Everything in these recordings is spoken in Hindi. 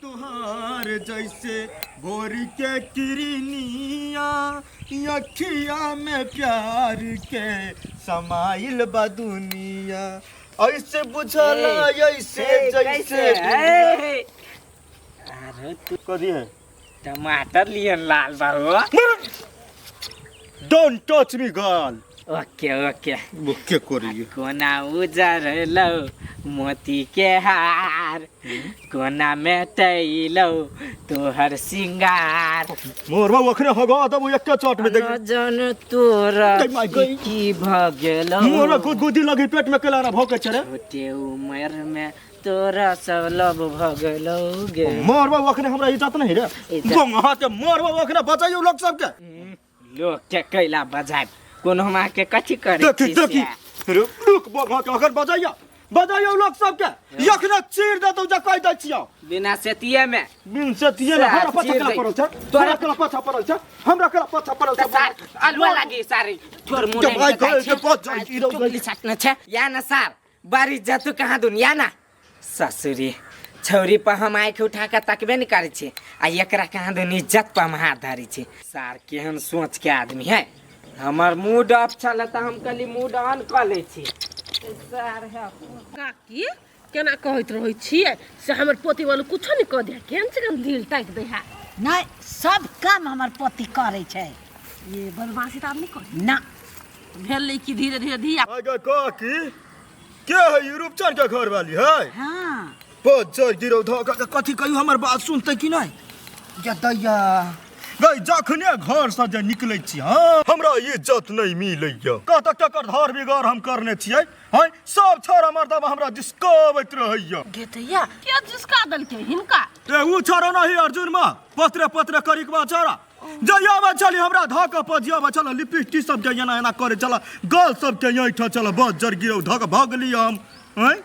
तुहार जैसे भोर के किरनिया अखिया में प्यार के समाइल बा दुनिया ऐसे बुझला ऐसे जैसे अरे तू कदी है टमाटर लियन लाल बाबू don't touch me girl okay okay okay करिए कोना उजर लो मोती के हार कोना में तैलो तोहर सिंगार मोर बाबू अखने होगा तब एक के चोट में देख जन तोरा की भगलो मोर गुदी लगी पेट में केला ना भौके छरे छोटे उम्र में तोरा सब लब भगलो गे मोर बाबू अखने हमरा इज्जत नहीं रे गोंगा के मोर बाबू अखने बचाइयो लोग सब के लोग के कैला बजाय कोनो हम के कथि करे देखी देखी रुक बाबा के अगर बजाइयो लोग सब के यखने चीर दे तो जा कह दै छियो बिना सेतिये में बिन सेतिये में हमरा पछा कला पड़ल छ तोरा कला पछा पड़ल छ हमरा कला पछा पड़ल छ सार अलवा लागी सारी तोर मुने भाई कहे के पछ जाई रो टुकली सकना छ या ना सार बारी जतु कहाँ दुनिया ना ससुरी छौरी पर हम आँख उठा के तकबे नहीं करे छे आ एकरा कहाँ दुन इज्जत पर हम हाथ धरी छे सार केहन सोच के आदमी है हमर मूड ऑफ चल त हम कली मूड ऑन क ले छी सार है काकी केना कहत रहै छियै से हमर पोती वाला कुछो नहीं कह दे केन से कम दिल ताक दे है नहीं सब काम हमर पति करे छै ये बदमाशी त आदमी कर ना भेल की धीरे धीरे धिया आगे काकी के है यूरोप चल के घर वाली है हाँ पचर गिरौ धोका के कथि कहियो हमर बात सुनते कि नहीं या दैया गई जखने घर से जे निकलै छी हां हमरा इज्जत नहीं मिलैया कत टकर धार बिगाड़ हम करने छियै हैं सब छोरा मर्दबा हमरा जिसकावत रहैया गेतैया के जिसका दल के हिनका ए उ छोरा नहीं अर्जुन मा पत्रे पत्रे करी के बा छोरा जयावा चली हमरा धक पजियावा चल लिपस्टिक सब के एना एना करे चल गल सब के यहीं ठ चल बजर गिरौ धक भागली हम हैं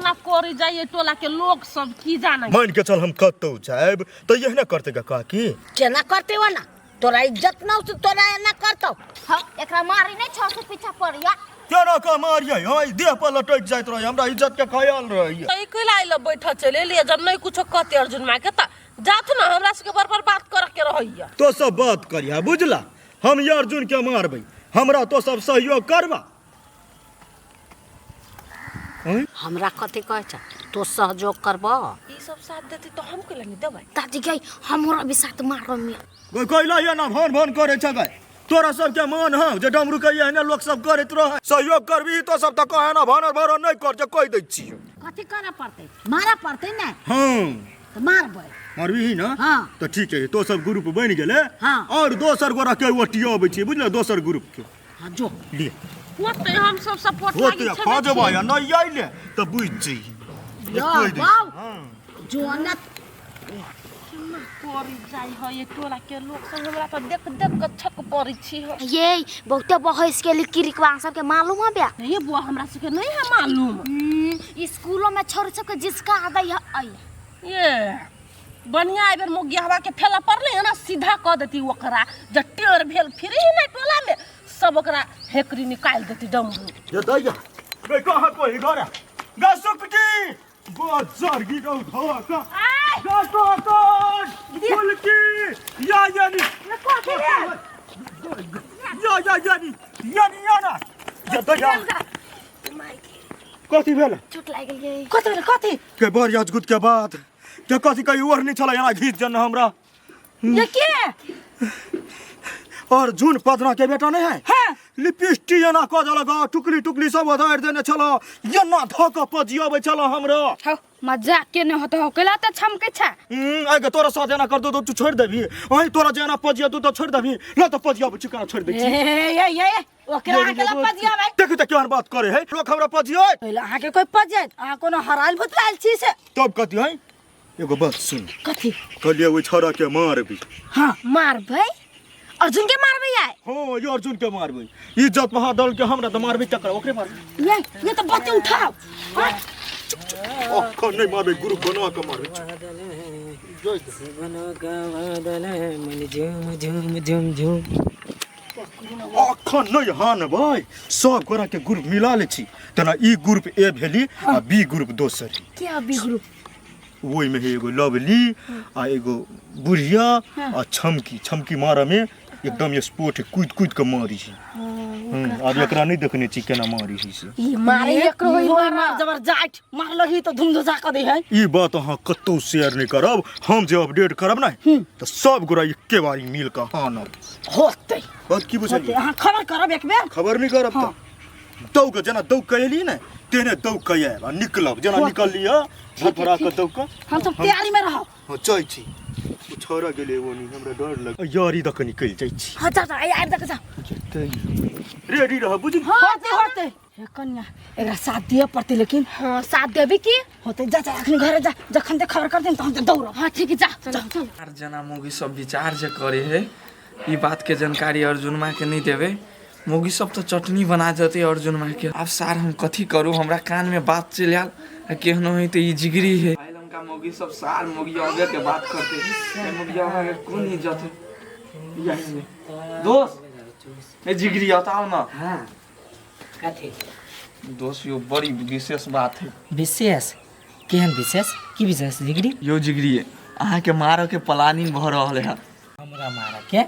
ना कोरी जाइए टोला के लोग सब की जाने मान के चल हम कतौ जाब तो यहने करते का काकी केना करते हो ना तोरा इज्जत ना से तोरा एना करतो हम एकरा मारी नहीं छ से पीछा पड़िया केना का मारिए हई देह पर लटक जाइत रहे हमरा इज्जत के ख्याल रहिए तई कइला आइल बैठा चले लिए जब नहीं कुछो कहते अर्जुन मां के त जात ना हमरा से के बराबर बात कर के रहइया तो सब बात करिया बुझला हम ये अर्जुन के मारबै हमरा तो सब सहयोग करबा हमरा कथि कहै छ तो सहयोग करबो ई सब साथ देती तो हम के नहीं देबै दादी गई हमरा भी साथ मारो में कोई कहला ये ना भन करे छ गए तोरा सब के मान ह जे डमरू के एहने लोग सब करैत रहे सहयोग करबी तो सब त कहे ना भन भर नहीं कर जे कह दै छी कथि करे पड़ते मारा पड़ते ना हां तो मारबै मारबी ना हां तो ठीक है तो सब ग्रुप बन गेले हां और दोसर गोरा के ओटियाबै छी बुझले दोसर ग्रुप के हां जो ले होते हम सब सपोर्ट होते लागी खा जबा या नहीं आइले तो बुझ जी वाओ जो ना कोरी जाई हो ये टोला के लोग सब हमरा तो देख देख के छक पड़ी छी हो ये बहुते बहस के लिए किरिकवा सब के मालूम है बे ये बुआ हमरा से के नहीं है मालूम स्कूलों में छोड़ सब के जिसका आदा है आई ये बढ़िया एबर मुगियावा के फेला पड़ले ना सीधा कह देती ओकरा ज टेर भेल फिर ही नहीं टोला में सब ओकरा हेकरी निकाल देती डमरू ये दैया बे कहां कोई गरा गसुकटी बजर गिरौ धोका गातो कोन फुलकी या यानी यानी ना ये दैया कथि भेल चोट लाग गेल कथि के बर याजगुत के बाद के कथि कहि ओरनी छला एना घीच जन हमरा ये के और झुन पदरा के बेटा नहीं है हां लिपस्टिक एना क जलगा टुकली टुकली सब उधार देने छला एना धक पजियाबै छला हमरा हौ मजाक के न होत हो केला त छमके छ आगे तोरा साथ एना कर दो तो तू छोड़ देबी वही तोरा जेना पजिया तू तो छोड़ देबी ल तो पजियाबै चिकना छोड़ दे छी ये ओकरा के पजिया भाई देखि त केहन बात करे है लोग हमरा पजिया पहले आहा के कोई पजिया आहा कोनो हराल भूत लाल छी से तब कथि है एगो बात सुन कथि कहलिए ओइ छोरा के मारबी हां मारबै अर्जुन के मारबै आय हां ये अर्जुन के मारबी इज्जत महादल के हमरा त मारबी टक्कर ओकरे मार ये तो बच्चे उठाओ अखन नहीं मारबे गुरु बना के मारबे बना का बादल मन झूम झूम झूम झूम अखन नहीं हान भाई सब गोरा के ग्रुप मिला ले छी तना ई ग्रुप ए भेली आ बी ग्रुप दोसर के बी ग्रुप वही में है एगो लवली आ एगो बुढ़िया आ छमकी मारा में एकदम स्पोर्ट है कूद कूद के मारी छी अब एकरा नहीं देखने छी केना मारी छी से ई मारे एकरो होय मार जबरदस्त मारलही तो धुमधुसा क दे है ई बात अहाँ कतौ शेयर नहीं करब हम जे अपडेट करब ना तो सब गोरा एके बारी मिल के हानब होतै बात की बुझलिए अहाँ खबर करब एक बेर खबर नहीं करब त दौग जना दौग कयली ना तेने दौग कयब आ निकलब जना निकललिए झटफड़ा के दौग के हम सब तैयारी में रहब हां जाय छी छोरा गेले ओनी हमरा डर लग यारी दक निकल जाय छी हां जा आइ दक जा रेडी रह बुझी होते हे कन्या एकरा साथ दिए पड़ते लेकिन हाँ साथ देबी की होते जा अखनी घरे जा जखन ते खबर कर देन तहन ते दौड़ हाँ ठीक है जा चल चार जना मोगी सब विचार जे करे है ई बात के जानकारी अर्जुन माँ के नहीं देवे मोगी सब तो चटनी बना देते अर्जुन माँ के अब सार हम कथी करूँ हमरा कान में बात चल आल केहनो है तो ई जिगरी है का मोगी सब सार मोगी आगे के बात करते मोगी आगे कौन इज्जत है दोस्त ए जिगरी बताओ ना हाँ कथी दोस्त यो बड़ी विशेष बात है विशेष केहन विशेष की विशेष जिगरी यो जिगरी है अहाँ के मारो के प्लानिंग भ रहल है हमरा मारा के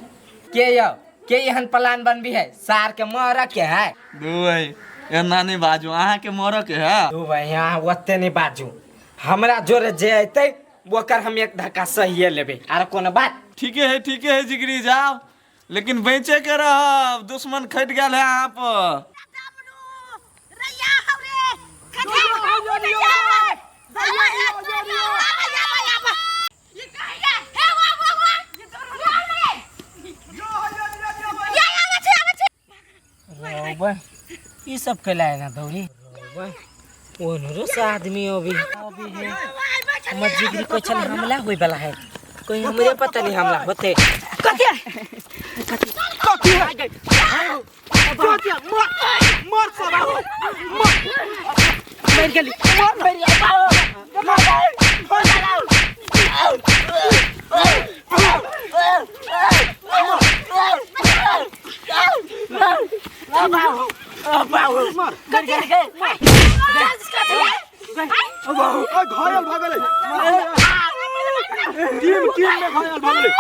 यो के एहन प्लान बनबी है सार के मारा के है दू भाई एना नहीं बाजू अहाँ के मारो के है तू भाई यहाँ ओते नहीं बाजू हमरा जोरे जे अतै ओकर हम एक धक्का सहिए लेबे आर कोनो बात ठीक है जिगरी जाओ लेकिन बेचे के रह दुश्मन खट गया है यहाँ पर ये सब कैला ना दौड़ी ओनरो से आदमी अभी है हमर जिगरी कोई चल हमला होई वाला है कोई हमरे पता नहीं हमला होते कथि मार सब मर गेली घायल भागल टीम में घायल भागल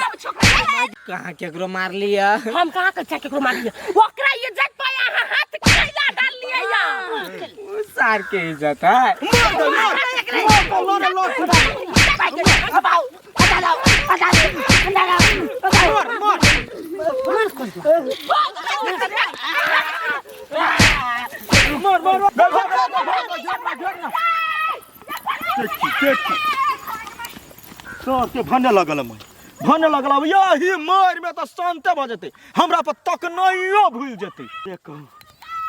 कहाँ केकरो मार लिया हम कहाँ के केकरो मार लिया ओकरा इज्जत पे यहाँ हाथ कैला डाल लिया या सार के इज्जत है भने लगल यही मार में तो शांते भ जते हमरा पर तक नहीं भूल जते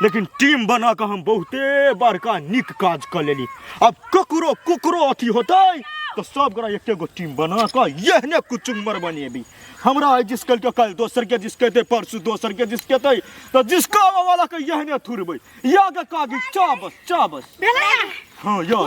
लेकिन टीम बना के हम बहुते बड़का निक काज कर लेली अब कुकरो अथी होते तो सब गोरा एक गो टीम बना के यहने कुचुम्बर बनेबी हमरा जिसकल के कल दोसर के जिसके परसों दोसर के जिसके तो जिसका वाला के यहने थुरबै या के कागी चाबस हां या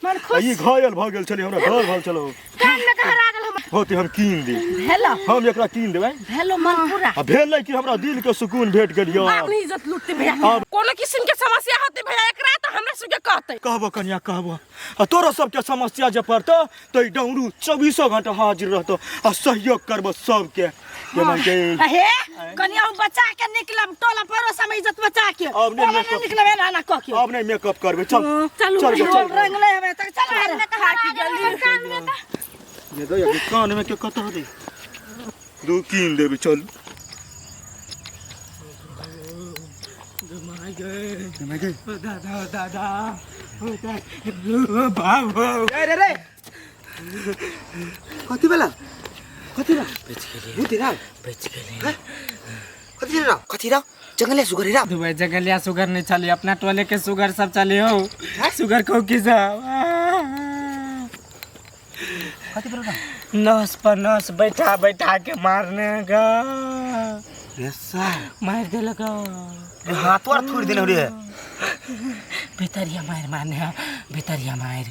ये घायल भ गेल छली हमरा घर भल चलो कान में कहरा गेल हम होती हम कीन दे हेलो हम एकरा कीन देबै हेलो मनपुरा आ भेलै कि हमरा दिल के सुकून भेट गेल या अपनी इज्जत लूटते भैया कोनो किस्म के समस्या होते भैया एकरा तो हमरा सुके कहते कहबो कन्या कहबो आ तोरा सबके समस्या जे पड़तो तो डौरू 24 घंटा हाजिर रहतो आ सहयोग करबो सबके के मन के हे कन्या हम बचा के निकलब टोला पड़ोस में इज्जत बचा के अब नहीं निकलबे ना कह के अब नहीं मेकअप करबे चल चल रंग ले हमें तक चल कहा की जल्दी ये दो ये कान में के कता दे दो कीन देबे चल दादा बाबू रे कति बेला कति र जंगले सुगर रा दुबई जंगलिया सुगर नहीं चली अपना टोले के सुगर सब चले हो सुगर को की सब कति बेला नस पर नस बैठा के मारने का ऐसा मार दे लगा हाथ वार थोड़ी देने रे बेतरिया मारने बेतरिया मार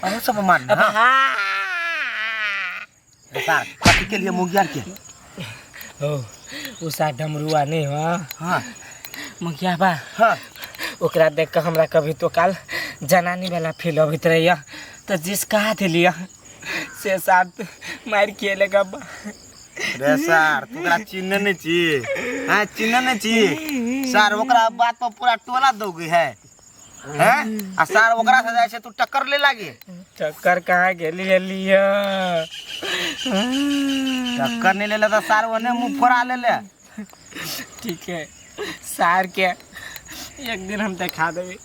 अरे सब मारना सर कथी के लिए मुगिया के ओ उषा डमरुआ नहीं हो हाँ मुखिया बा हाँ ओकरा देख के हमरा कभी तो काल जनानी वाला फील होत रहिया तो जिस कहा दिलिया से साथ मार के लेगा बा रे सर तुकरा चिन्ह नहीं छी हां चिन्ह नहीं छी सर ओकरा बात पर पूरा टोला दोगे है हैं आ सर ओकरा से जाय से तू टक्कर ले लागे टक्कर कहाँ गेली लिया टक्कर नहीं ले ले तो सर ओने मुंह फोड़ा ले ले ठीक है सार के एक दिन हम दिखा देबे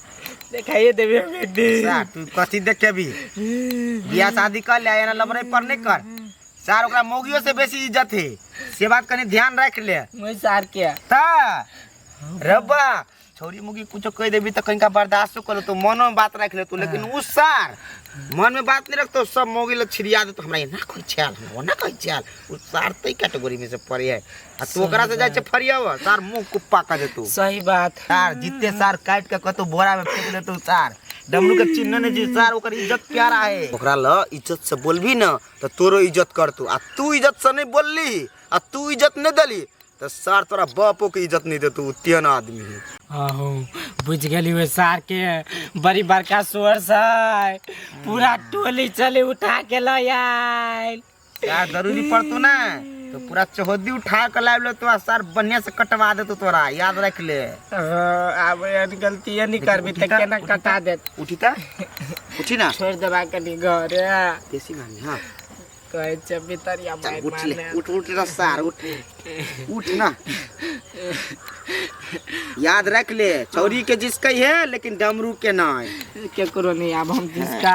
दिखाइए देबे हम एक दिन सर तू कथी देखे भी बियाह शादी कर ले ना लबरे पर नहीं कर सर ओकरा मौगियो से बेसी इज्जत है से बात कनी ध्यान रख ले मैं सार के ता रब्बा छोरी मुगी कुछ कह देबी तो कहीं का बर्दाश्त कर तो मन में बात रख ले तू लेकिन उस सार मन में बात नहीं रखतो सब मोगी ले छिड़िया दे तो हमरा ना कोई छाल हम ना कोई छाल उस सार तई कैटेगरी में से पड़ी है आ तू ओकरा से जाय छ फरियाव सार मुंह कुप्पा कर दे तू सही बात सार जितने सार काट के कतो बोरा में फेंक दे तू सार डमरू के चिन्ह ने जी सार ओकर इज्जत प्यारा है ओकरा ल इज्जत से बोलबी ना तो तोरो इज्जत कर तू आ तू इज्जत से नहीं बोलली आ तू इज्जत नहीं दली तो सार तोरा बापो के इज्जत नहीं दे तू तेन आदमी है आहो बुझ गेली वे सार के बड़ी बड़का सोर से पूरा टोली चले उठा के ले आइल यार जरूरी पड़तो ना तो पूरा चौहदी उठा के लाइव ले तो सार बढ़िया से कटवा दे तो तोरा याद रख ले अब गलती नहीं करबी त केना कटा दे उठी ता उठी ना छोड़ देबा कनी घर देसी मानी हां कहे छ बितरिया मार उठ ले उठ रे सार उठ उठ ना याद रख ले चौरी के जिसका है लेकिन डमरू के ना के करो नहीं अब हम जिसका